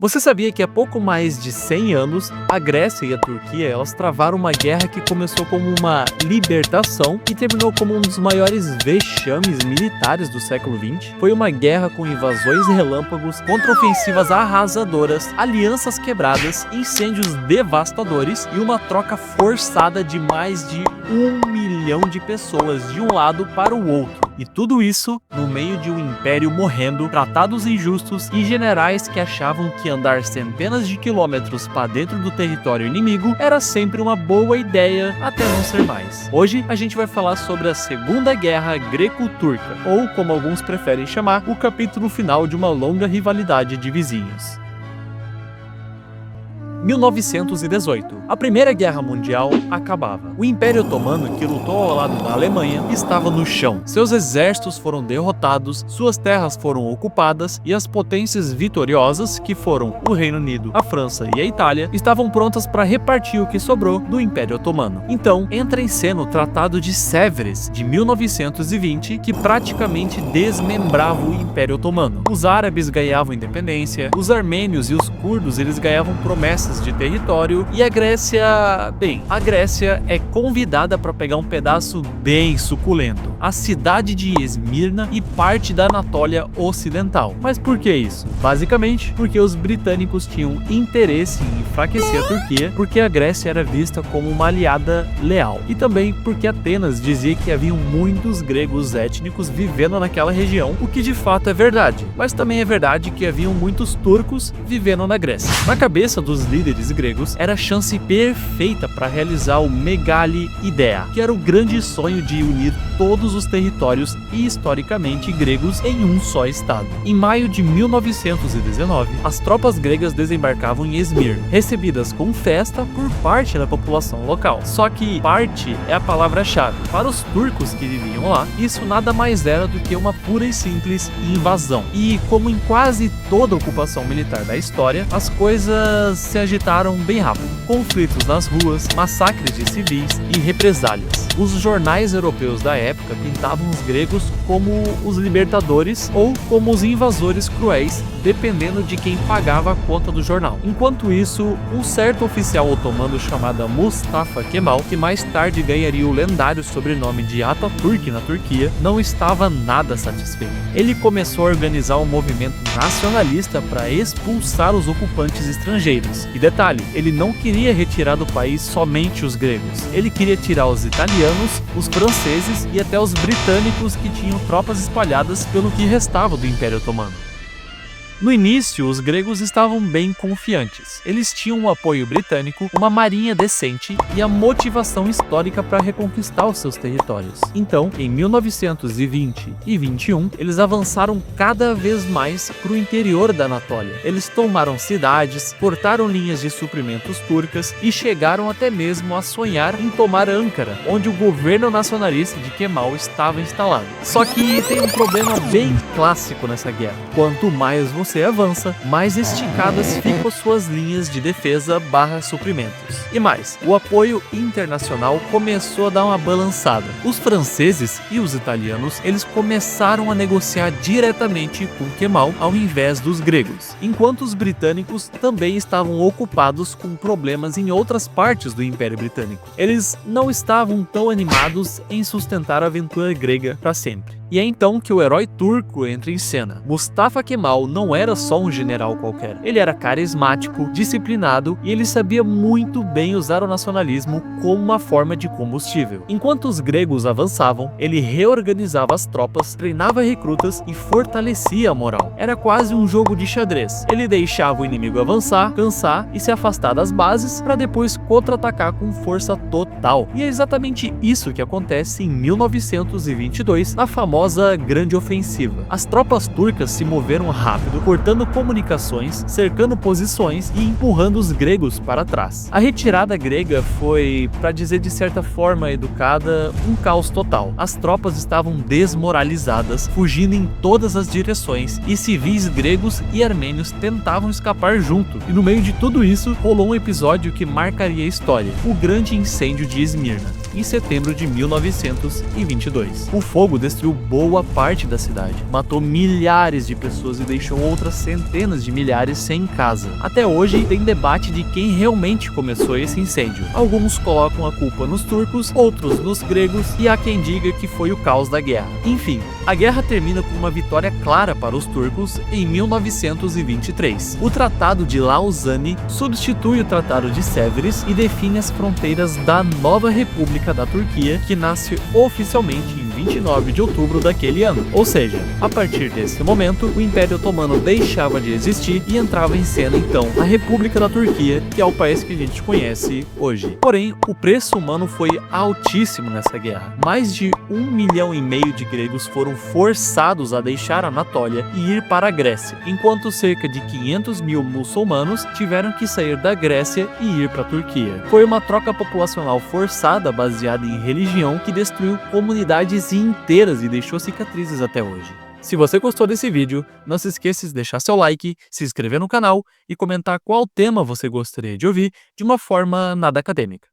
Você sabia que há pouco mais de 100 anos, a Grécia e a Turquia elas travaram uma guerra que começou como uma libertação e terminou como um dos maiores vexames militares do século XX? Foi uma guerra com invasões relâmpagos, contraofensivas arrasadoras, alianças quebradas, incêndios devastadores e uma troca forçada de mais de 1 milhão de pessoas de um lado para o outro. E tudo isso no meio de um império morrendo, tratados injustos e generais que achavam que andar centenas de quilômetros para dentro do território inimigo era sempre uma boa ideia até não ser mais. Hoje a gente vai falar sobre a Segunda Guerra Greco-Turca, ou como alguns preferem chamar, o capítulo final de uma longa rivalidade de vizinhos. 1918. A Primeira Guerra Mundial acabava. O Império Otomano, que lutou ao lado da Alemanha, estava no chão. Seus exércitos foram derrotados, suas terras foram ocupadas e as potências vitoriosas, que foram o Reino Unido, a França e a Itália, estavam prontas para repartir o que sobrou do Império Otomano. Então, entra em cena o Tratado de Sèvres, de 1920, que praticamente desmembrava o Império Otomano. Os árabes ganhavam independência, os armênios e os curdos eles ganhavam promessas de território e a Grécia é convidada para pegar um pedaço bem suculento, a cidade de Esmirna e parte da Anatólia Ocidental. Mas por que isso? Basicamente porque os britânicos tinham interesse em enfraquecer a Turquia, porque a Grécia era vista como uma aliada leal, e também porque Atenas dizia que haviam muitos gregos étnicos vivendo naquela região, o que de fato é verdade, mas também é verdade que haviam muitos turcos vivendo na Grécia. Na cabeça dos líderes gregos, era a chance perfeita para realizar o Megali Idea, que era o grande sonho de unir todos os territórios historicamente gregos em um só estado. Em maio de 1919, as tropas gregas desembarcavam em Esmirna, recebidas com festa por parte da população local. Só que parte é a palavra-chave. Para os turcos que viviam lá, isso nada mais era do que uma pura e simples invasão. E como em quase toda ocupação militar da história, as coisas se agitaram bem rápido. Conflitos nas ruas, massacres de civis e represálias. Os jornais europeus da época pintavam os gregos como os libertadores ou como os invasores cruéis, dependendo de quem pagava a conta do jornal. Enquanto isso, um certo oficial otomano chamado Mustafa Kemal, que mais tarde ganharia o lendário sobrenome de Atatürk na Turquia, não estava nada satisfeito. Ele começou a organizar um movimento nacionalista para expulsar os ocupantes estrangeiros. E detalhe, ele não queria retirar do país somente os gregos. Ele queria tirar os italianos, os franceses e até os britânicos que tinham tropas espalhadas pelo que restava do Império Otomano. No início, os gregos estavam bem confiantes. Eles tinham o apoio britânico, uma marinha decente e a motivação histórica para reconquistar os seus territórios. Então, em 1920 e 21, eles avançaram cada vez mais para o interior da Anatólia. Eles tomaram cidades, cortaram linhas de suprimentos turcas e chegaram até mesmo a sonhar em tomar Ankara, onde o governo nacionalista de Kemal estava instalado. Só que tem um problema bem clássico nessa guerra. Quanto mais você avança, mais esticadas ficam suas linhas de defesa / suprimentos. E mais, o apoio internacional começou a dar uma balançada. Os franceses e os italianos, eles começaram a negociar diretamente com Kemal ao invés dos gregos, enquanto os britânicos também estavam ocupados com problemas em outras partes do Império Britânico. Eles não estavam tão animados em sustentar a aventura grega para sempre. E é então que o herói turco entra em cena. Mustafa Kemal não era só um general qualquer. Ele era carismático, disciplinado e ele sabia muito bem usar o nacionalismo como uma forma de combustível. Enquanto os gregos avançavam, ele reorganizava as tropas, treinava recrutas e fortalecia a moral. Era quase um jogo de xadrez. Ele deixava o inimigo avançar, cansar e se afastar das bases para depois contra-atacar com força total. E é exatamente isso que acontece em 1922, na famosa Grande Ofensiva. As tropas turcas se moveram rápido, cortando comunicações, cercando posições e empurrando os gregos para trás. A retirada grega foi, para dizer de certa forma educada, um caos total. As tropas estavam desmoralizadas, fugindo em todas as direções, e civis gregos e armênios tentavam escapar junto. E no meio de tudo isso, rolou um episódio que marcaria a história: o grande incêndio de Esmirna. em setembro de 1922. O fogo destruiu boa parte da cidade, matou milhares de pessoas e deixou outras centenas de milhares sem casa. Até hoje tem debate de quem realmente começou esse incêndio. Alguns colocam a culpa nos turcos, outros nos gregos, e há quem diga que foi o caos da guerra. Enfim, a guerra termina com uma vitória clara para os turcos em 1923. O Tratado de Lausanne substitui o Tratado de Sèvres e define as fronteiras da nova República da Turquia, que nasce oficialmente em 29 de outubro daquele ano. Ou seja, a partir desse momento, o Império Otomano deixava de existir e entrava em cena então a República da Turquia, que é o país que a gente conhece hoje. Porém, o preço humano foi altíssimo nessa guerra. Mais de 1,5 milhão de gregos foram forçados a deixar a Anatólia e ir para a Grécia, enquanto cerca de 500 mil muçulmanos tiveram que sair da Grécia e ir para a Turquia. Foi uma troca populacional forçada baseada em religião que destruiu comunidades inteiras e deixou cicatrizes até hoje. Se você gostou desse vídeo, não se esqueça de deixar seu like, se inscrever no canal e comentar qual tema você gostaria de ouvir de uma forma nada acadêmica.